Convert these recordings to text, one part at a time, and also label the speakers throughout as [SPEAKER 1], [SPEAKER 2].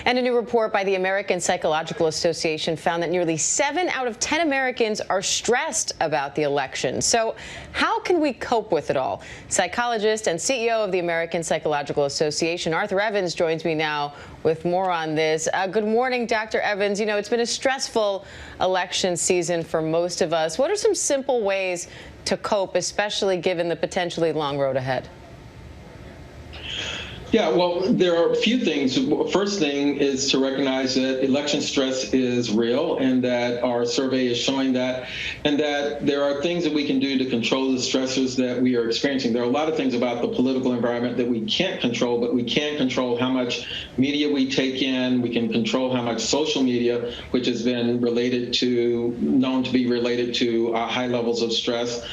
[SPEAKER 1] And a new report by the American Psychological Association found that nearly 7 out of 10 Americans are stressed about the election. So how can we cope with it all? Psychologist and CEO of the American Psychological Association, Arthur Evans, joins me now with more on this. Good morning, Dr. Evans. You know, it's been a stressful election season for most of us. What are some simple ways to cope, especially given the potentially long road ahead?
[SPEAKER 2] Yeah, well, there are a few things. First thing is to recognize that election stress is real and that our survey is showing that, and that there are things that we can do to control the stressors that we are experiencing. There are a lot of things about the political environment that we can't control, but we can control how much media we take in. We can control how much social media, which has been known to be related to high levels of stress.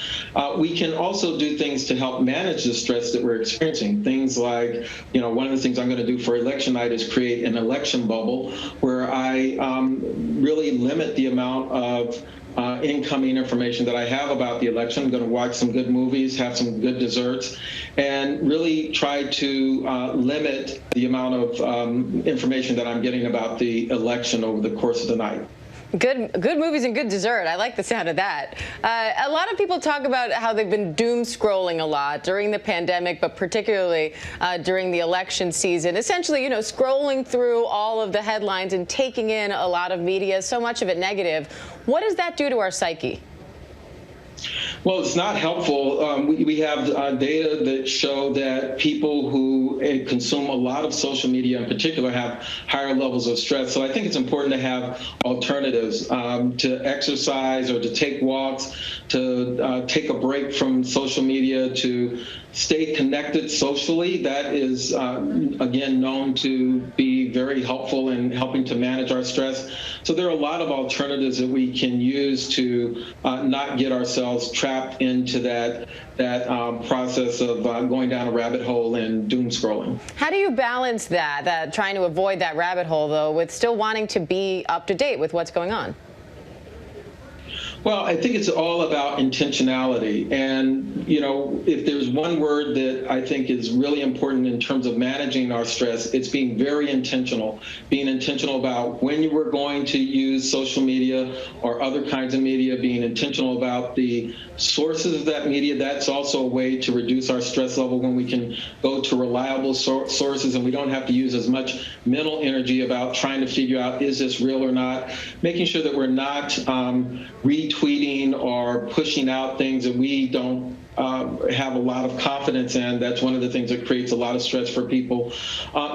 [SPEAKER 2] We can also do things to help manage the stress that we're experiencing. Things like, one of the things I'm going to do for election night is create an election bubble where I really limit the amount of incoming information that I have about the election. I'm going to watch some good movies, have some good desserts, and really try to limit the amount of information that I'm getting about the election over the course of the night.
[SPEAKER 1] Good movies and good dessert. I like the sound of that. A lot of people talk about how they've been doom scrolling a lot during the pandemic, but particularly during the election season. Essentially, scrolling through all of the headlines and taking in a lot of media, so much of it negative. What does that do to our psyche?
[SPEAKER 2] Well, it's not helpful. We have data that show that people who consume a lot of social media in particular have higher levels of stress. So I think it's important to have alternatives to exercise or to take walks, to take a break from social media, to stay connected socially. That is, again, known to be very helpful in helping to manage our stress. So there are a lot of alternatives that we can use to not get ourselves trapped into that process of going down a rabbit hole and doom scrolling.
[SPEAKER 1] How do you balance that trying to avoid that rabbit hole, though, with still wanting to be up to date with what's going on?
[SPEAKER 2] Well, I think it's all about intentionality. And, if there's one word that I think is really important in terms of managing our stress, it's being very intentional. Being intentional about when you were going to use social media or other kinds of media, being intentional about the sources of that media. That's also a way to reduce our stress level when we can go to reliable sources and we don't have to use as much mental energy about trying to figure out, is this real or not? Making sure that we're not retweeting or pushing out things that we don't have a lot of confidence in. That's one of the things that creates a lot of stress for people.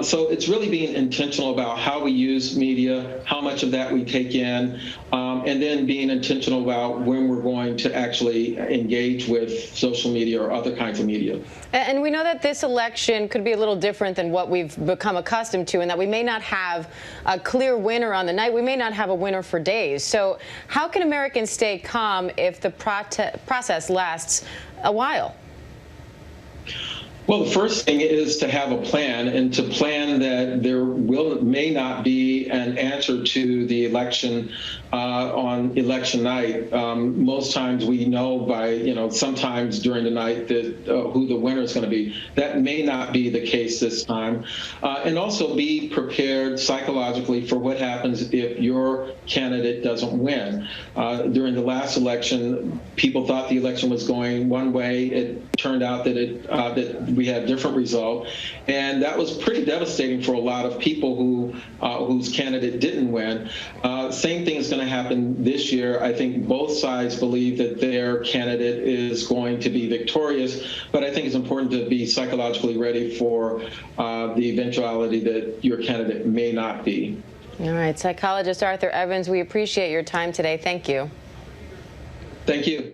[SPEAKER 2] So it's really being intentional about how we use media, how much of that we take in, and then being intentional about when we're going to actually engage with social media or other kinds of media.
[SPEAKER 1] And we know that this election could be a little different than what we've become accustomed to, and that we may not have a clear winner on the night. We may not have a winner for days. So how can Americans stay calm if the process lasts a while?
[SPEAKER 2] Well, the first thing is to have a plan, and to plan that there may not be an answer to the election on election night. Most times we know by, sometimes during the night that who the winner is going to be. That may not be the case this time. And also be prepared psychologically for what happens if your candidate doesn't win. During the last election, people thought the election was going one way. It turned out that that we had a different result, and that was pretty devastating for a lot of people whose candidate didn't win. Same thing is going to happen this year. I think both sides believe that their candidate is going to be victorious, but I think it's important to be psychologically ready for the eventuality that your candidate may not be.
[SPEAKER 1] All right, psychologist Arthur Evans, we appreciate your time today. Thank you.
[SPEAKER 2] Thank you.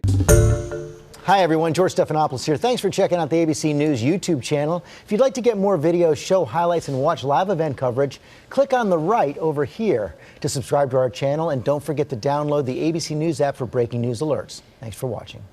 [SPEAKER 3] Hi, everyone. George Stephanopoulos here. Thanks for checking out the ABC News YouTube channel. If you'd like to get more videos, show highlights, and watch live event coverage, click on the right over here to subscribe to our channel. And don't forget to download the ABC News app for breaking news alerts. Thanks for watching.